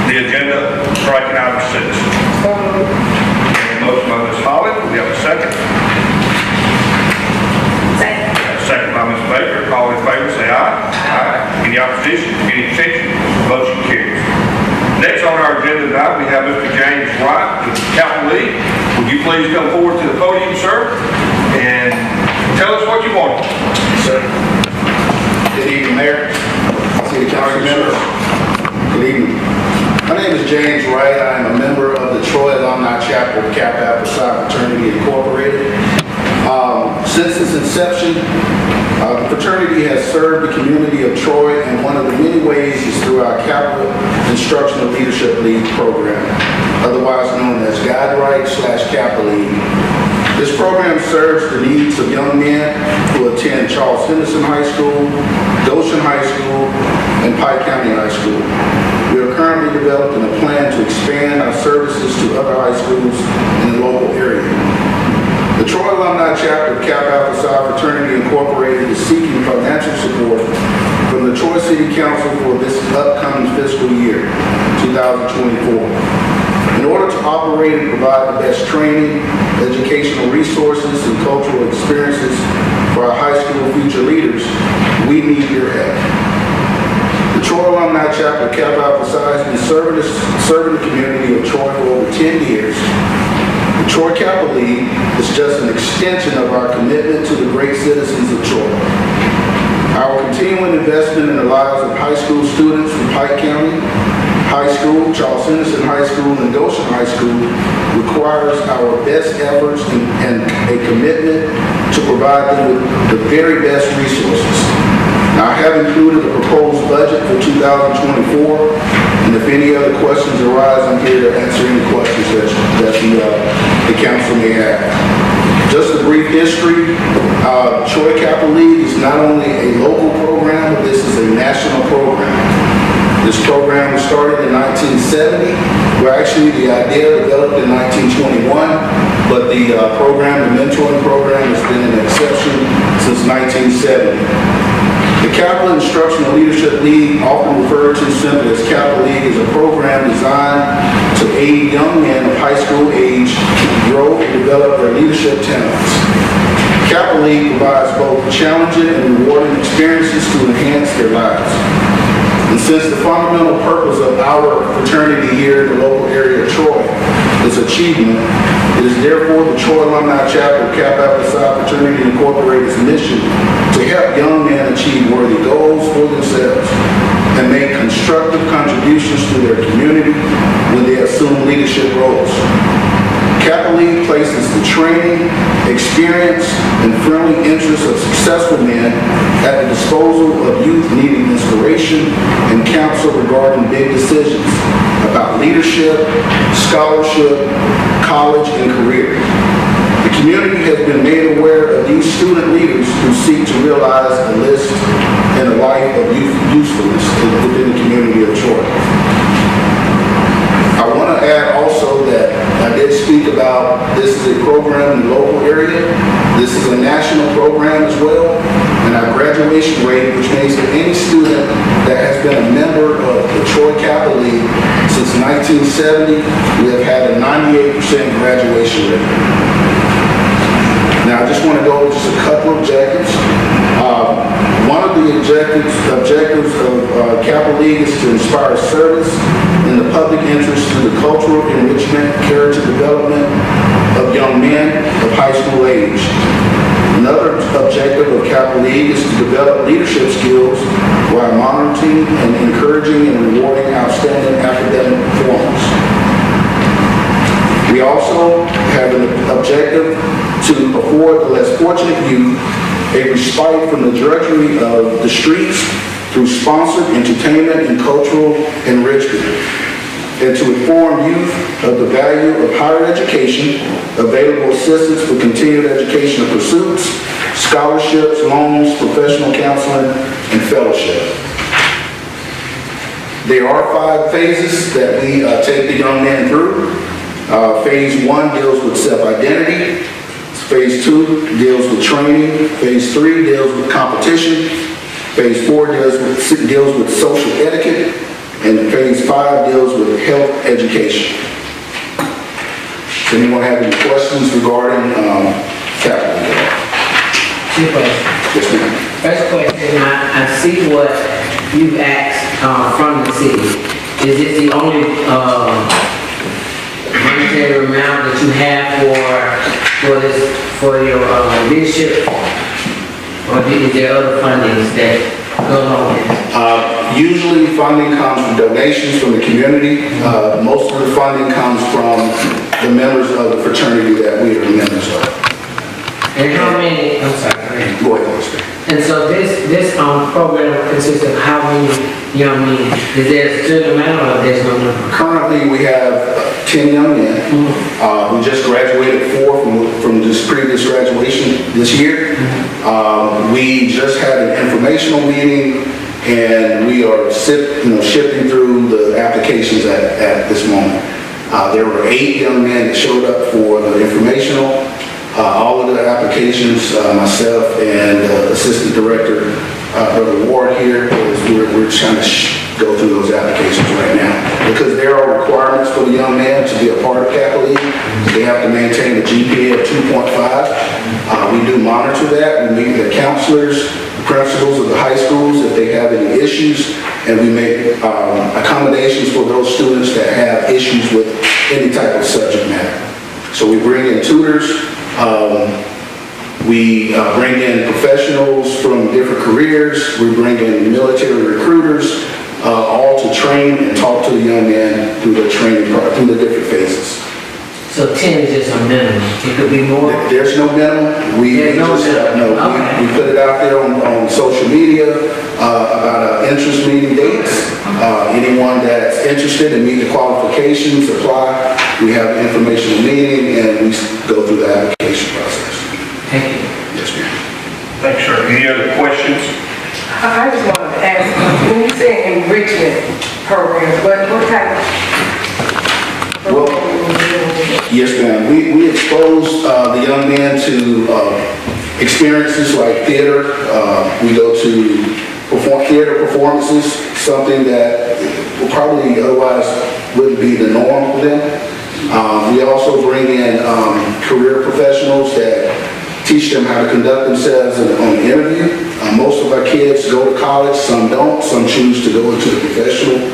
the agenda, striking item 6. Motion by Ms. Holly, we have a second. Second by Ms. Baker. All in favor, say aye. Aye. Any opposition? Any abstention? Motion carries. Next on our agenda tonight, we have Mr. James Wright with the Capital League. Would you please come forward to the podium, sir, and tell us what you want? Sir. Good evening, Mayor, City Council members. Good evening. My name is James Wright. I am a member of the Troy Alumni Chapter of Kappa Alpha Psi Fraternity Incorporated. Since its inception, the fraternity has served the community of Troy, and one of the many ways is through our Kappa Instructional Leadership League program, otherwise known as Guide-Right/Kappa League. This program serves the needs of young men who attend Charles Henderson High School, Goshen High School, and Pike County High School. We are currently developing a plan to expand our services to other high schools in the local area. The Troy Alumni Chapter of Kappa Alpha Psi Fraternity Incorporated is seeking financial support from the Troy City Council for this upcoming fiscal year, 2024. In order to operate and provide the best training, educational resources, and cultural experiences for our high school future leaders, we need your help. The Troy Alumni Chapter of Kappa Alpha Psi has been serving the community of Troy for over 10 years. The Troy Kappa League is just an extension of our commitment to the great citizens of Troy. Our continuing investment in the lives of high school students from Pike County High School, Charles Henderson High School, and Goshen High School requires our best efforts and a commitment to provide them with the very best resources. Now, I have included a proposed budget for 2024, and if any other questions arise, I'm here to answer any questions that the council may have. Just a brief history, Troy Kappa League is not only a local program, but this is a national program. This program was started in 1970. Well, actually, the idea developed in 1921, but the mentoring program has been an exception since 1970. The Kappa Instructional Leadership League, often referred to simply as Kappa League, is a program designed to aid young men of high school age to grow and develop their leadership talents. Kappa League provides both challenging and rewarding experiences to enhance their lives. And since the fundamental purpose of our fraternity here in the local area of Troy is achievement, it is therefore the Troy Alumni Chapter of Kappa Alpha Psi Fraternity Incorporated's mission to help young men achieve worthy goals for themselves and make constructive contributions to their community when they assume leadership roles. Kappa League places the training, experience, and friendly interests of successful men at the disposal of youth needing inspiration and counsel regarding big decisions about leadership, scholarship, college, and career. The community has been made aware of these student leaders who seek to realize a list and a life of usefulness within the community of Troy. I want to add also that I did speak about this is a program in the local area. This is a national program as well. And our graduation rate, which means that any student that has been a member of the Troy Kappa League since 1970, we have had a 98% graduation rate. Now, I just want to go over just a couple of objectives. One of the objectives of Kappa League is to inspire service in the public interest through the cultural enrichment, character development of young men of high school age. Another objective of Kappa League is to develop leadership skills while monitoring and encouraging and rewarding outstanding academic performance. We also have an objective to afford the less fortunate youth a respite from the drudgery of the streets through sponsored entertainment and cultural enrichment, and to inform youth of the value of higher education, available assistance for continued educational pursuits, scholarships, loans, professional counseling, and fellowship. There are 5 phases that we take the young man through. Phase 1 deals with self-identity. Phase 2 deals with training. Phase 3 deals with competition. Phase 4 deals with social etiquette. And phase 5 deals with health education. Does anyone have any questions regarding capital? Two questions. Yes, ma'am. First question, I see what you've asked from the city. Is this the only monetary amount that you have for your leadership? Or is there other fundings that go along with it? Usually funding comes from donations from the community. Most of the funding comes from the members of the fraternity that we are members of. And how many, I'm sorry, go ahead. Go ahead, Mr. And so this program consists of how many young men? Is there a certain amount or there's no number? Currently, we have 10 young men. We just graduated 4 from this previous graduation this year. We just had an informational meeting, and we are shifting through the applications at this moment. There were 8 young men that showed up for the informational. All of the applications, myself and Assistant Director Brother Ward here, we're trying to go through those applications right now. Because there are requirements for the young man to be a part of Kappa League. They have to maintain a GPA of 2.5. We do monitor that. We meet the counselors, the principals of the high schools if they have any issues, and we make accommodations for those students that have issues with any type of subject matter. So we bring in tutors. We bring in professionals from different careers. We bring in military recruiters, all to train and talk to the young man through the training, through the different phases. So 10 is just a minimum. It could be more. There's no minimum. We put it out there on social media about interest meeting dates. Anyone that's interested and meet the qualifications, apply. We have an informational meeting and we go through the application process. Thank you. Yes, ma'am. Thanks, sir. Any other questions? I just wanted to ask, when you say enrichment programs, what type of program are you doing with it? Yes, ma'am. We expose the young men to experiences like theater. We go to theater performances, something that probably otherwise wouldn't be the norm for them. We also bring in career professionals that teach them how to conduct themselves on an interview. Most of our kids go to college, some don't, some choose to go into the professional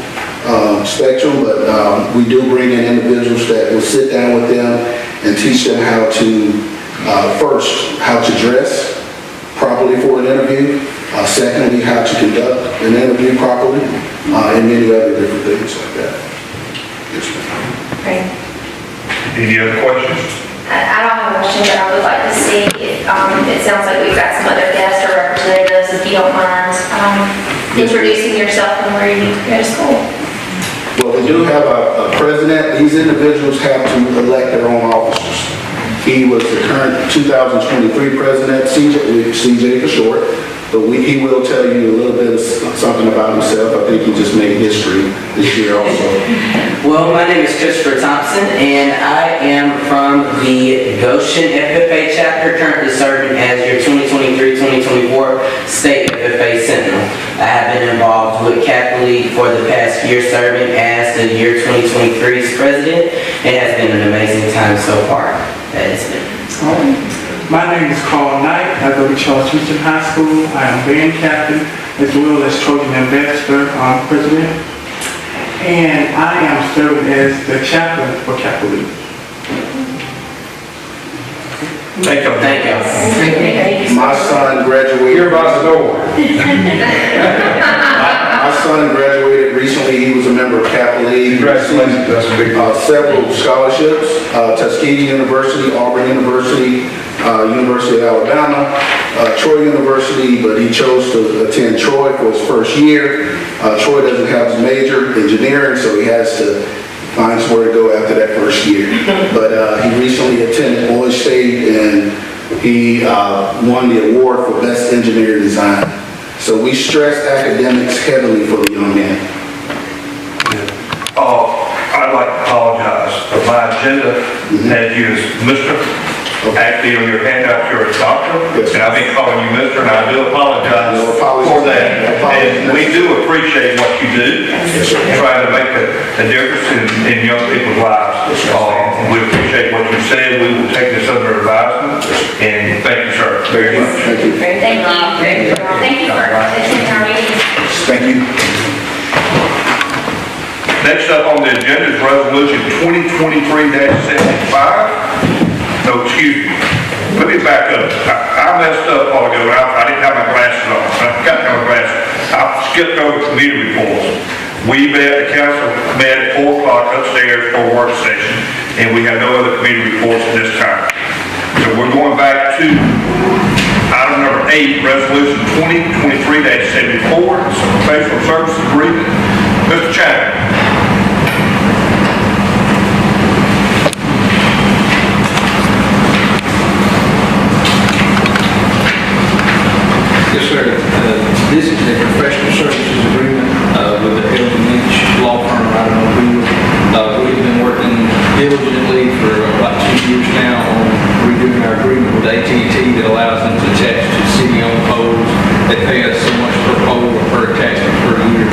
spectrum, but we do bring in individuals that will sit down with them and teach them how to, first, how to dress properly for an interview, secondly, how to conduct an interview properly, and many other different things like that. Yes, ma'am. Okay. Any other questions? I don't have a question, but I would like to see if, it sounds like we've got some other guests or representatives, if you don't mind, introducing yourself and where you go to school. Well, we do have a president. These individuals have to elect their own officers. He was the current 2023 president, CJ for short, but he will tell you a little bit of something about himself. I think he just made history this year also. Well, my name is Christopher Thompson, and I am from the Goshen FFA chapter, currently serving as your 2023-2024 State FFA Sentinel. I have been involved with Kappa League for the past year, serving as the year 2023's president. It has been an amazing time so far. That has been. My name is Carl Knight. I go to Charles Houston High School. I am band captain as well as Trojan Ambassador president. And I am serving as the chaplain for Kappa League. Thank you. Thank you. My son graduated. Here by the door. My son graduated recently. He was a member of Kappa League. Congratulations, that's a big deal. Several scholarships, Tuskegee University, Auburn University, University of Alabama, Troy University, but he chose to attend Troy for his first year. Troy doesn't have his major, engineering, so he has to find somewhere to go after that first year. But he recently attended Boise State and he won the award for Best Engineer Design. So we stress academics heavily for the young men. I'd like to apologize, but my agenda had you as Mr. Actually, on your handout, you're a doctor, Yes. and I've been calling you mister, and I do apologize No apologies. for that. No apologies. And we do appreciate what you do, Yes, sir. trying to make a difference in young people's lives. We appreciate what you said, we will take this under advisement, and thank you, sir, very much. Thank you. Thank you. Thank you for attending our meeting. Thank you. Next up on the agenda is Resolution 2023-75. No, excuse me. Let me back up. I messed up a while ago. I didn't have my glasses on. I got my glasses. I skipped over committee reports. The council met at 4 o'clock upstairs for a work session, and we have no other committee reports at this time. So we're going back to item number 8, Resolution 2023-74, it's a professional service agreement. Mr. Chapman. Yes, sir. This is a professional services agreement with the Elton Lynch Law Firm right on Wheeler. We've been working diligently for about 2 years now on redoing our agreement with AT&T that allows them to attach to city-owned poles. They pay us so much per pole or per attachment per year.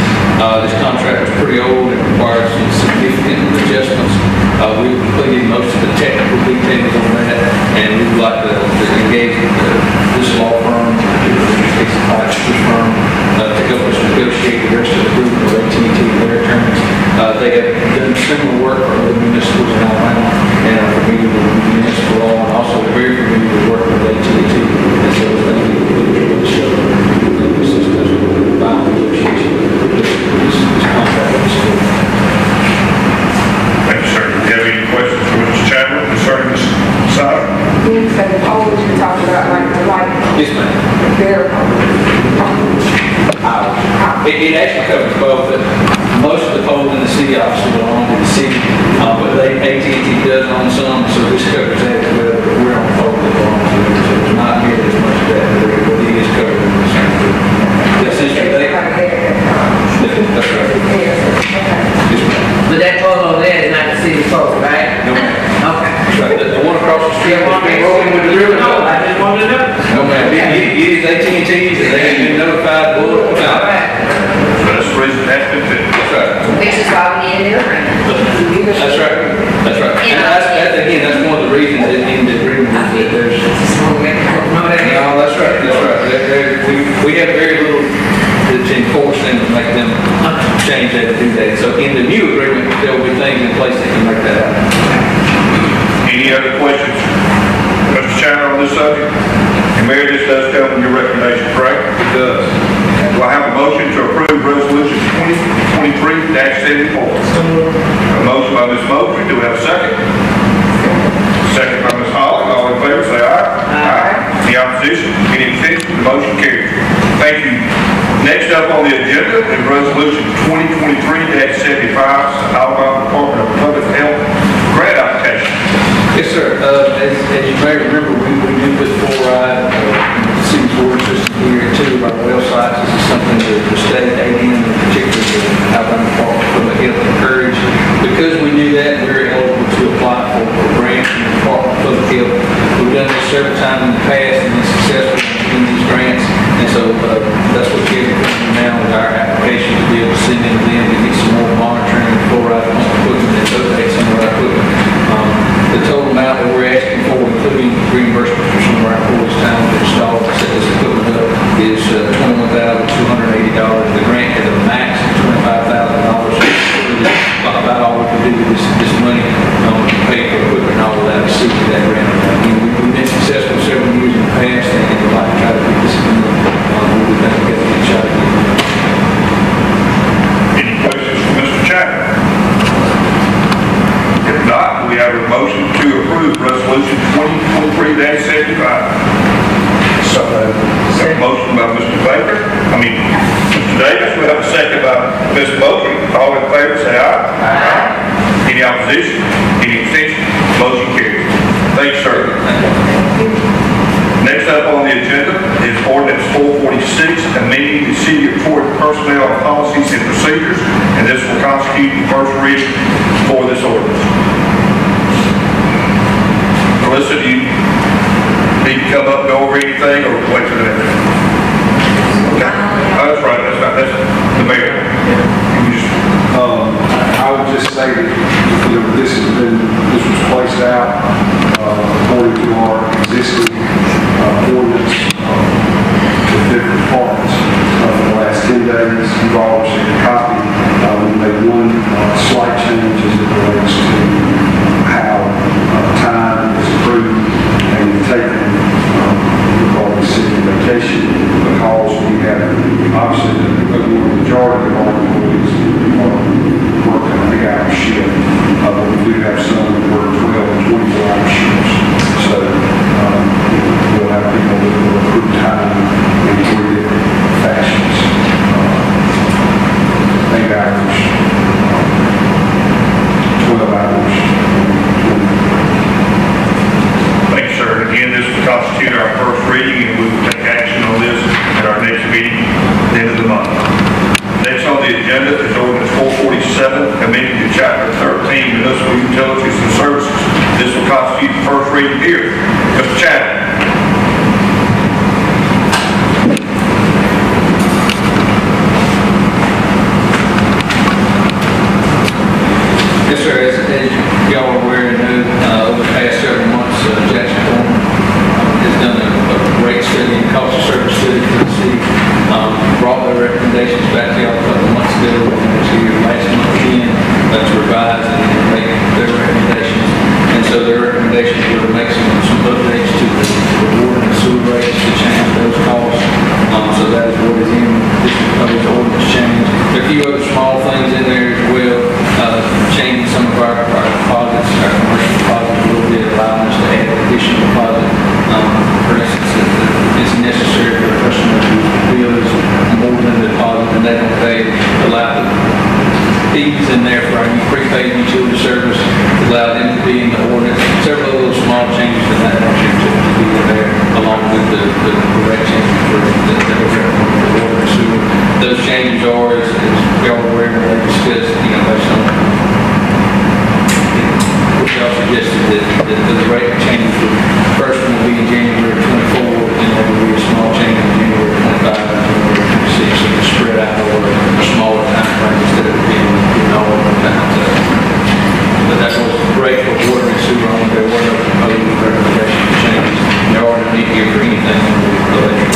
This contract is pretty old. It requires some significant adjustments. We've completed most of the technical details on that, and we would like to engage this law firm, this firm, to help us negotiate the rest of the agreement with AT&T and their attorneys. They have done similar work for other municipals in Alabama and are familiar with municipal law, and also very familiar with working with AT&T. And so they will show this is a final negotiation with this contract. Thank you, sir. Do you have any questions for Mr. Chadwick concerning this side? You said the poles you're talking about, like the light, Yes, ma'am. they're, It actually covers both. Most of the poles in the city obviously belong to the city, but AT&T does own some, so this covers that as well. But we're on the pole that belongs to them, so it's not nearly as much of that, but it is covered in the same. Essentially, they're right there. that's right. Yes, okay. But that pole over there is not the city pole, right? No, ma'am. Okay. That's right. The one across the street that's been rolling with the river. No, I just wanted to know. No, ma'am. It is AT&T's, and they have been notified bullet point All out. right. So that's the reason that's been fixed. That's right. Which is why we need a new agreement. That's right. That's right. And again, that's one of the reasons that in the agreement is that there's. No, that ain't. No, that's right, that's right. We have very little to enforce them to make them change that, to do that. So in the new agreement, there will be things in place that can make that happen. Any other questions, Mr. Chandler, on this subject? And Mayor, this does come from your recommendation, correct? It does. Do I have a motion to approve Resolution 2023-74? A motion by Ms. Mosley, do we have a second? Second by Ms. Holly, all in favor, say aye. Aye. Any opposition? Any abstention? The motion carries. Thank you. Next up on the agenda is Resolution 2023-75, Alabama Department of Public Health grant application. Yes, sir. As you may remember, we do put fluoride in the city's water system here at 2 of our well sites. This is something that the state, ADM, in particular, the Alabama Department of Public Health encourage. Because we do that, we're eligible to apply for grants from the Department of Public Health. We've done this several times in the past and been successful in these grants. And so that's what we're doing now with our application to be able to send in to them to get some more monitoring of fluoride pump equipment and update some of our equipment. The total amount that we're asking for, including reimbursement for some of our employees' time to install and set this equipment up, is $21,280. The grant has a max of $25,000. About all we can do with this money, pay for equipment and all of that, to see that grant. We've been successful several years in the past, and we'd like to try to get this agreement. We've been together and try to get it. Any questions for Mr. Chapman? If not, we have a motion to approve Resolution 2023-75. So, a motion by Mr. Mr. Davis, we have a second by Ms. Mosley. All in favor, say aye. Aye. Any opposition? Any abstention? Motion carries. Thanks, sir. Next up on the agenda is ordinance 446, amending the city of Troy personnel policies and procedures, and this will constitute the first reading for this ordinance. Melissa, do you this was placed out according to our existing ordinance with different parts for the last 10 days. You've all received a copy. We made one slight change as it relates to how time is approved and taken regarding city vacation, because we have, obviously, the majority of our employees are working an 8-hour shift, but we do have some that work 12 and 24-hour shifts. So we'll have people that will accrue time in 3 different fashions. 8 hours, 12 hours. Thank you, sir. Again, this will constitute our first reading, and we will take action on this at our next meeting at the end of the month. Next on the agenda is ordinance 447, amending to chapter 13, municipal utilities and services. This will constitute the first reading here. Mr. Chadwick. Yes, sir. As y'all are aware and know, over the past several months, Jackson Thornton has done a great study and cost of service study for the city. Brought their recommendations back to y'all a couple of months ago, and it was here last month again to revise and make their recommendations. And so their recommendations were to make some updates to the water and sewer rates to change those costs. So that is what is in this proposed ordinance change. There are a few other small things in there as well, changing some of our deposits, our commercial deposits a little bit, allowing us to add additional deposit. For instance, if it's necessary for a customer to bill is more than the deposit and they don't pay, allow the fees in there for our prepaid utility service, allow them to be in the ordinance. Several little small changes in that nature to be in there, along with the correct changes for the water and sewer. Those changes are, as y'all are aware, they discussed, based on what y'all suggested, that the rate change for the first one will be in January 24, and there will be a small change in January 25 and January 26, so it's spread out over a smaller time frame instead of being all at one time. But that was great for water and sewer only. There were no proposed recommendations to changes. There are no need here for anything in the electric.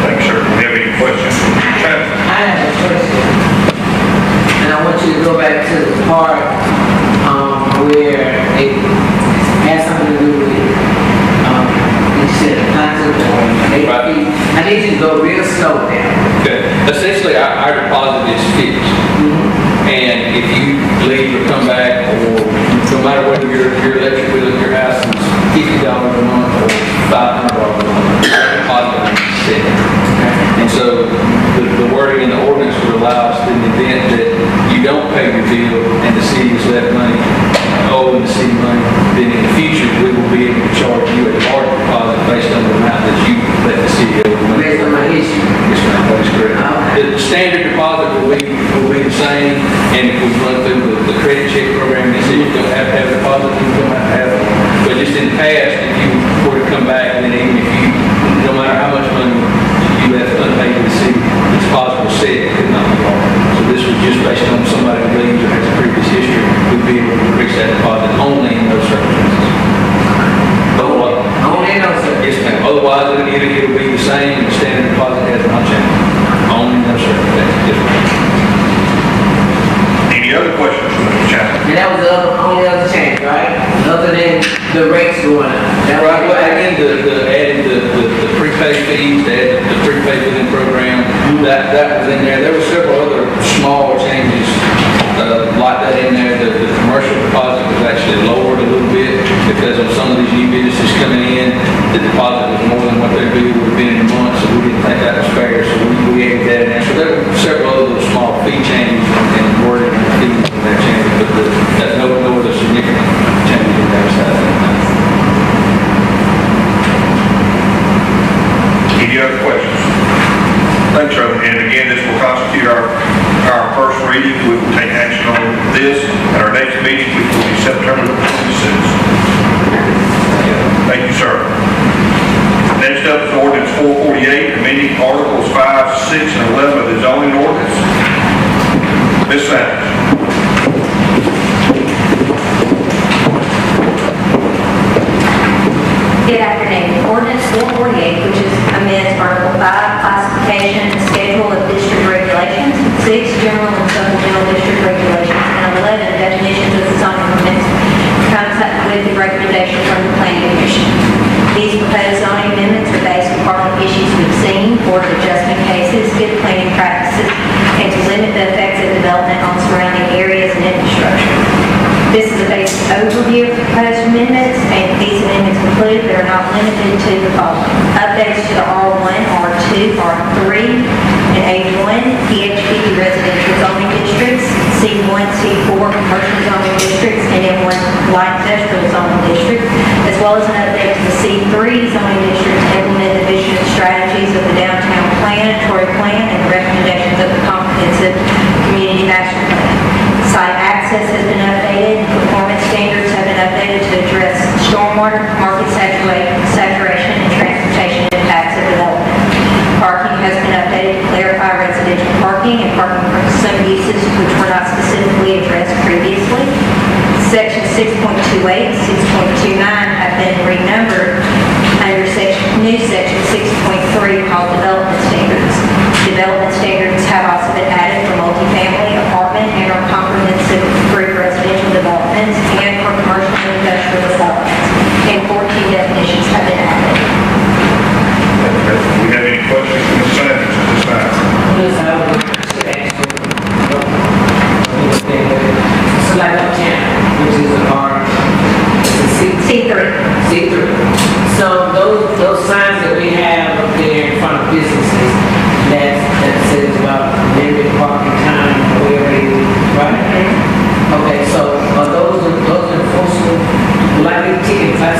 Thank you, sir. Do you have any questions? Chadwick? I have a question. And I want you to go back to the part, where it has something to do with, you said concept or Right. I need you to go real slow down. Okay. Essentially, our deposit is fixed. And if you leave or come back, or no matter whether your electric bill at your house is $50 a month or $500 a month, your deposit is set. And so the wording in the ordinance would allow us, in the event that you don't pay your bill and the city has left money owing the city money, then in the future, we will be able to charge you a large deposit based on the amount that you let the city owe. Based on my issue. Yes, ma'am, that is correct. Okay. The standard deposit will be the same, and if we run through the credit check program, they say you're gonna have to have a deposit, you're gonna have to have it. But just in the past, if you were to come back, then even if you, no matter how much money you left unpaid to the city, the deposit was set, it could not be altered. So this was just based on somebody who leaves or has a previous history, would be able to increase that deposit only in those circumstances. Otherwise, Only in those yes, ma'am. Otherwise, it'll be the same, the standard deposit has not changed. Only in those circumstances. Yes, ma'am. Any other questions from Mr. Chadwick? And that was the only other change, right? Other than the rates going up. That was- Right, well, again, adding the prepaid fees, the prepaid billing program, that was in there. There were several other small changes like that in there. The commercial deposit was actually lowered a little bit because of some of these new businesses coming in, the deposit was more than what their bill would have been in a month, so we didn't think that was fair, so we added that in there. So there were several other small fee changes and wording and fees in that change, but there's no other significant changes in there besides that. Any other questions? Thanks, sir. And again, this will constitute our first reading. We will take action on this at our next meeting, which will be September the 26th. Thank you, sir. Next up is ordinance 448, amending articles 5, 6, and 11 of the zoning ordinance. Ms. Sanders. C4 commercial zoning districts and M1 light industrial zoning district, as well as an update to the C3 zoning district to implement the vision and strategies of the downtown plan, Troy plan, and the recommendations of the comprehensive community master plan. Site access has been updated, performance standards have been updated to address stormwater, market saturation, and transportation impacts of development. Parking has been updated to clarify residential parking and parking for some uses which were not specifically addressed previously. Section 6.28, 6.29 have been renumbered under new section 6.3 called development standards. Development standards have also been added for multifamily, apartment, and or comprehensive group residential developments and for commercial and industrial developments. And 14 definitions have been added. Do we have any questions from the senators at this time? Yes, I would like to ask you. So like uptown, which is C3. C3. So those signs that we have up there in front of businesses, that says about limited parking time, where they, right? Okay, so are those enforceable? Like a ticket, if I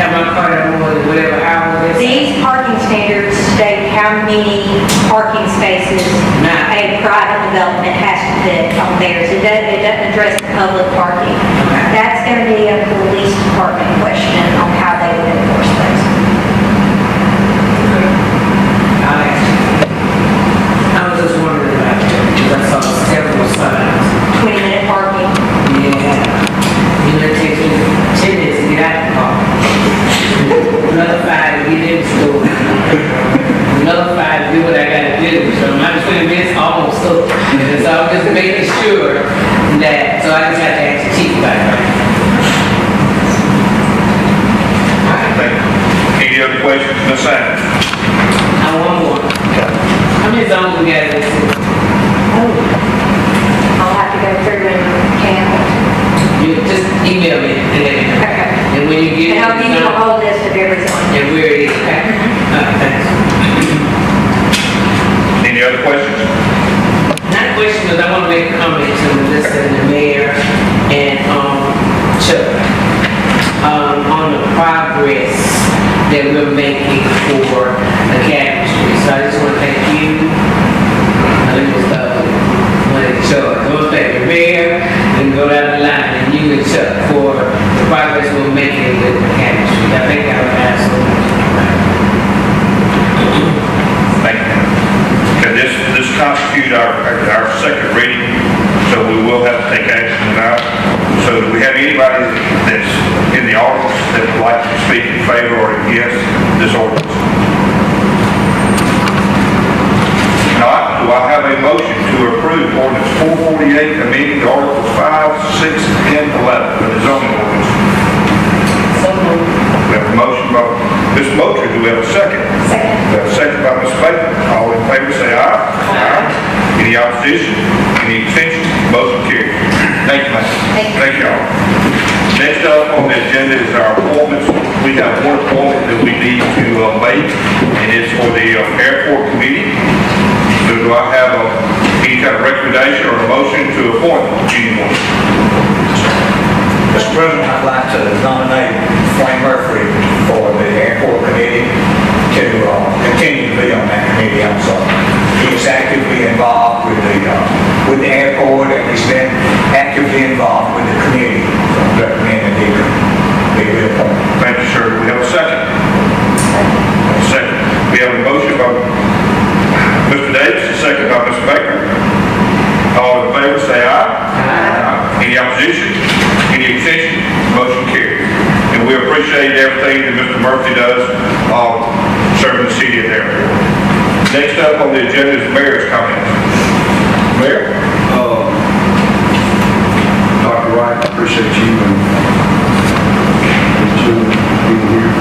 have my car at whatever hour it is? These parking standards state how many parking spaces a private development has to fit on theirs. It doesn't address the public parking. That's going to be a police department question on how they would enforce those. I'll ask you. I was just wondering about that, because I saw several signs. 20-minute parking. Yeah. You know, it takes me 10 minutes to get out of the car. Another 5 to get in the store. Another 5 to do what I gotta do. So I'm 20 minutes almost up. And so I'm just making sure that, so I just have to ask the chief about it. Thank you. Any other questions from the senators? I want more. How many zones we got in this city? I'll have to go through and count. You just email me and let me know. Okay. And when you get And I'll give you a whole list of every zone. and where it is. Okay. Thanks. Any other questions? Not a question, but I want to make a comment to Melissa and the mayor and Chuck on the progress that we're making for Academy Street. So I just want to thank you. Let me start with Chuck. I want to thank the mayor and go down the line and you and Chuck for the progress we're making with Academy Street. I think I would ask so much. Thank you. Okay, this constitutes our second reading, so we will have to take action tonight. So do we have anybody that's in the audience that would like to speak in favor or against this ordinance? Not, do I have a motion to approve ordinance 448, amending Articles 5, 6, and 11 of the zoning ordinance? We have a motion by Ms. Moultrie. Do we have a second? Second. We have a second by Ms. Baker. All in favor say aye. Aye. Any opposition? Any abstentions? Motion carries. Thank you, ma'am. Thank you all. Next up on the agenda is our appointments. We have one appointment that we need to make, and it's for the airport committee. So do I have any kind of recommendation or a motion to appoint anyone? Mr. President, I'd like to nominate Frank Murphy for the airport committee to continue to be on that committee also. He is actively involved with the airport, and he's been actively involved with the community. So I recommend that he be reappointed. Thank you, sir. Do we have a second? A second. We have a motion by Mr. Davis, a second by Ms. Baker. All in favor say aye. Aye. Any opposition? Any abstention? Motion carries. And we appreciate everything that Mr. Murphy does serving the city of the airport. Next up on the agenda is mayor's comments. Mayor? Dr. Wright, I appreciate you and Jim being here.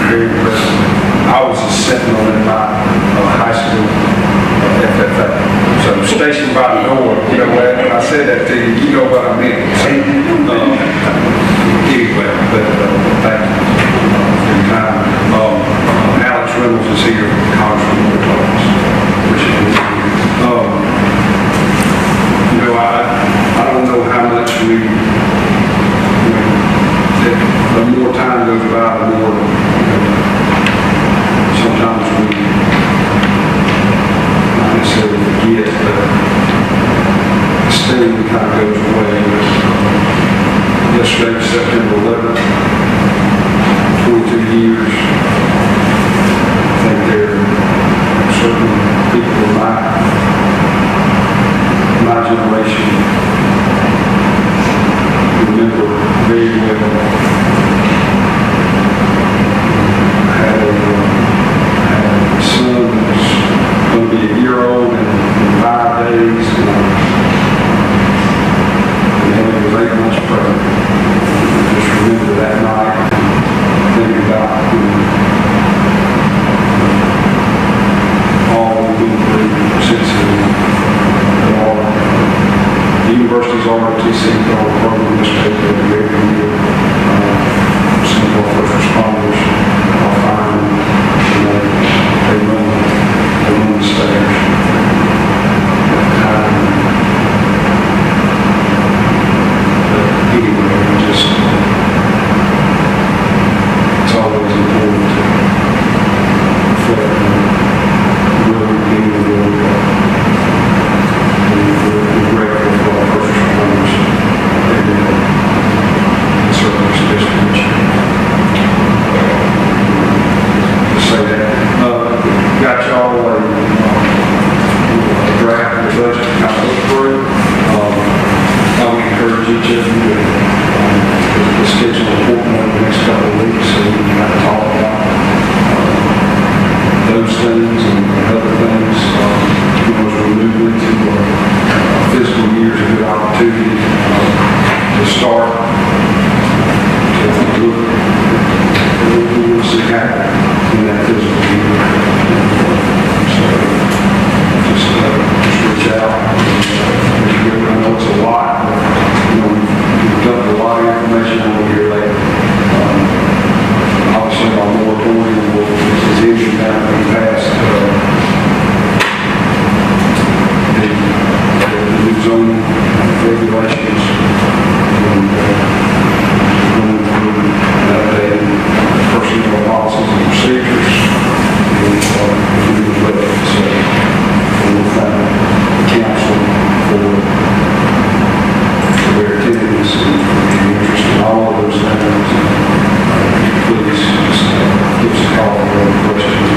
Very impressive. I was a sentinel in my high school FFA. So I'm stationed by the door. You know, when I said that to you, you know what I meant. Anyway, but thank you for your time. Alex Reynolds is here, Congressman. Appreciate it. seem kind of goes away. Yesterday, was September 11th, 22 years. I think there are certain people in my generation remember very well. I had a son that was going to be a year old in 5 days, and he was 8 months pregnant. I just remember that night, thinking about all we've been through since then. The university's ROTC program this page every year. Some of our first responders are firemen, and they run the stairs. But anyway, it's always important to reflect on where we've been and where we are. We're grateful for our first responders. They certainly especially to say that. Got y'all a draft of the budget to kind of look through. I would encourage each of you to schedule an appointment over the next couple of weeks so we can kind of talk about those things and other things. As we move into our fiscal year, is a good opportunity to start to look at what we will see happen in that fiscal year. So just reach out. I know it's a lot, but we've dumped a lot of information over here lately. Obviously, our moratorium is ending now in the past. The new zoning regulations and going through and updating personnel policies and procedures and new budget. So we'll thank the council for their attendance and interest in all of those things. Please just give us a call for any questions.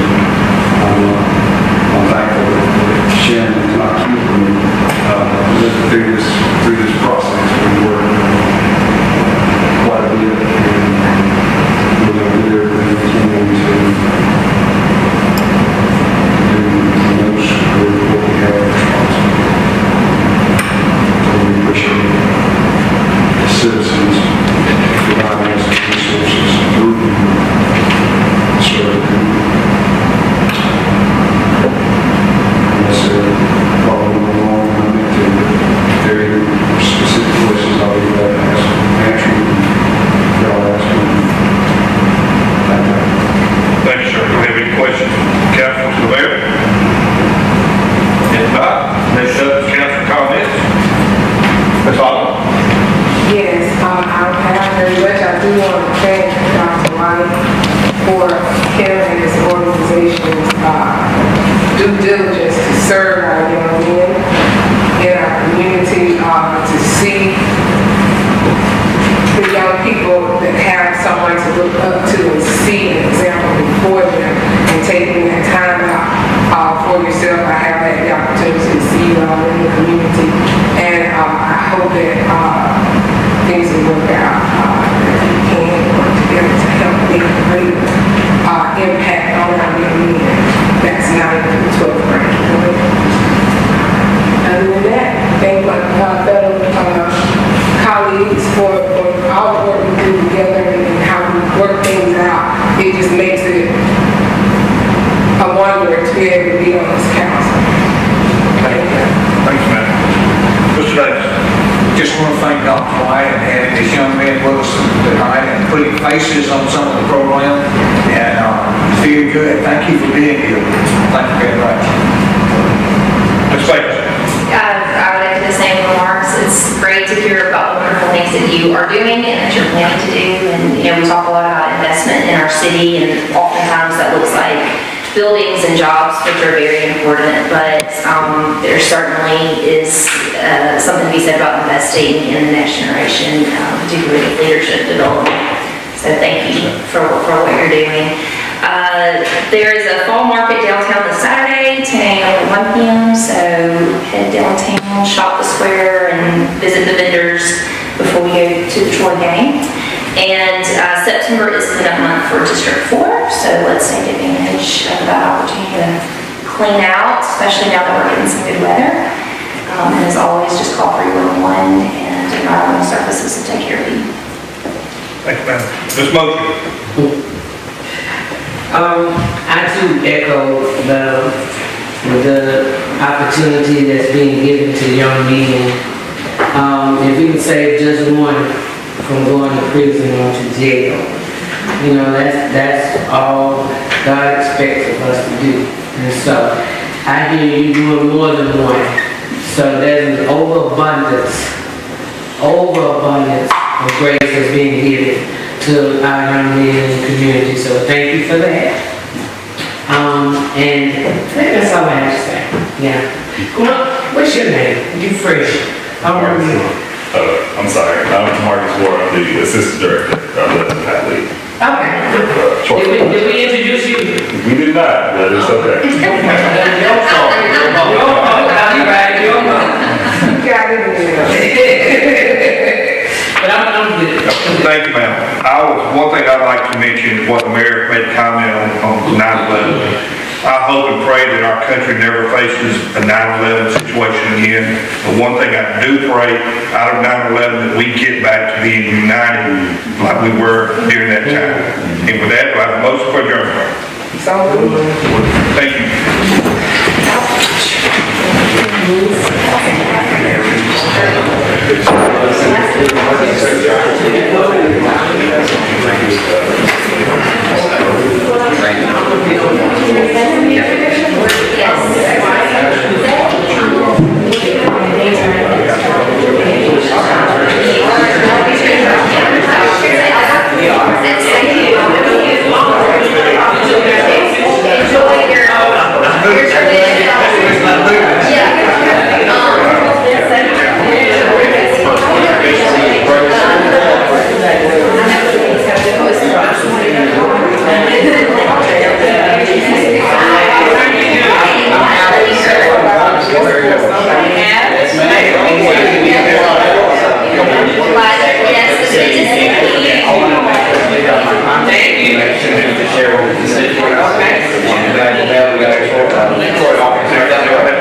I'm thankful that Sharon cannot keep me through this process. We work quite a bit, and we're going to do everything we can to do the most with what we have responsibility. So we appreciate the citizens providing us the resources through the service. Probably along into very specific questions I'll be glad to answer y'all ask me. Thank you, sir. Do we have any questions? Councilman Rivera? If not, next up is council comments. Ms. Otto? Yes, I don't have very much. I do want to thank Dr. White for him and his organization's due diligence to serve our young men in our community, to see the young people that have someone to look up to and see an example before them and taking that time out for yourself. I have had the opportunity to see you all in the community, and I hope that things will work out, that we can work together to help make a greater impact on our young men. That's 9th through 12th grade. Other than that, thank my fellow colleagues for all the work we do together and how we work things out. It just makes it a wonder to be able to be on this council. Thank you. Thanks, man. Mr. Davis? Just want to thank Dr. White and having this young man with us tonight and putting faces on some of the program. And it's very good. Thank you for being here. Thank you very much. Ms. Baker? I would echo the same remarks. It's great to hear about the wonderful things that you are doing and that you're planning to do. And, we talk a lot about investment in our city, and oftentimes that looks like buildings and jobs, which are very important, but there certainly is something to be said about investing in the next generation, particularly leadership development. So thank you for what you're doing. There is a fall market downtown this Saturday, 10 a.m. to 1 p.m. So head downtown, shop the square, and visit the vendors before we go to the Troy game. And September is cleanup month for District 4, so let's take advantage of that opportunity to clean out, especially now that we're getting some good weather. And as always, just call 311 and Environmental Services will take care of you. Thank you, ma'am. Ms. Motion. I too echo the opportunity that's being given to young men. If we can save just one from going to prison or to jail, you know, that's all God expects of us to do. And so, I hear you doing more than one. So there's an overabundance of grace that's being given to our young men in the community. So thank you for that. And that's all I have to say. Yeah. What's your name? You fresh. How are you? I'm sorry, I'm Marcus Ward, I'm the Assistant Director of the Pat League. Okay. Did we introduce you? We did not, but it's okay. Your fault. I'll be right. Your fault. You got it. But I'm good. Thank you, ma'am. One thing I'd like to mention is what the mayor made a comment on 9/11. I hope and pray that our country never faces a 9/11 situation again. But one thing I do pray out of 9/11 that we get back to being united like we were during that time. And with that, do I have a motion for adjournment? Thank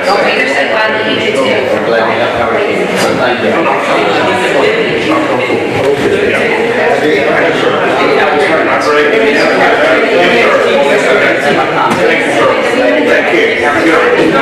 Don't make yourself glad that you did too. Thank you.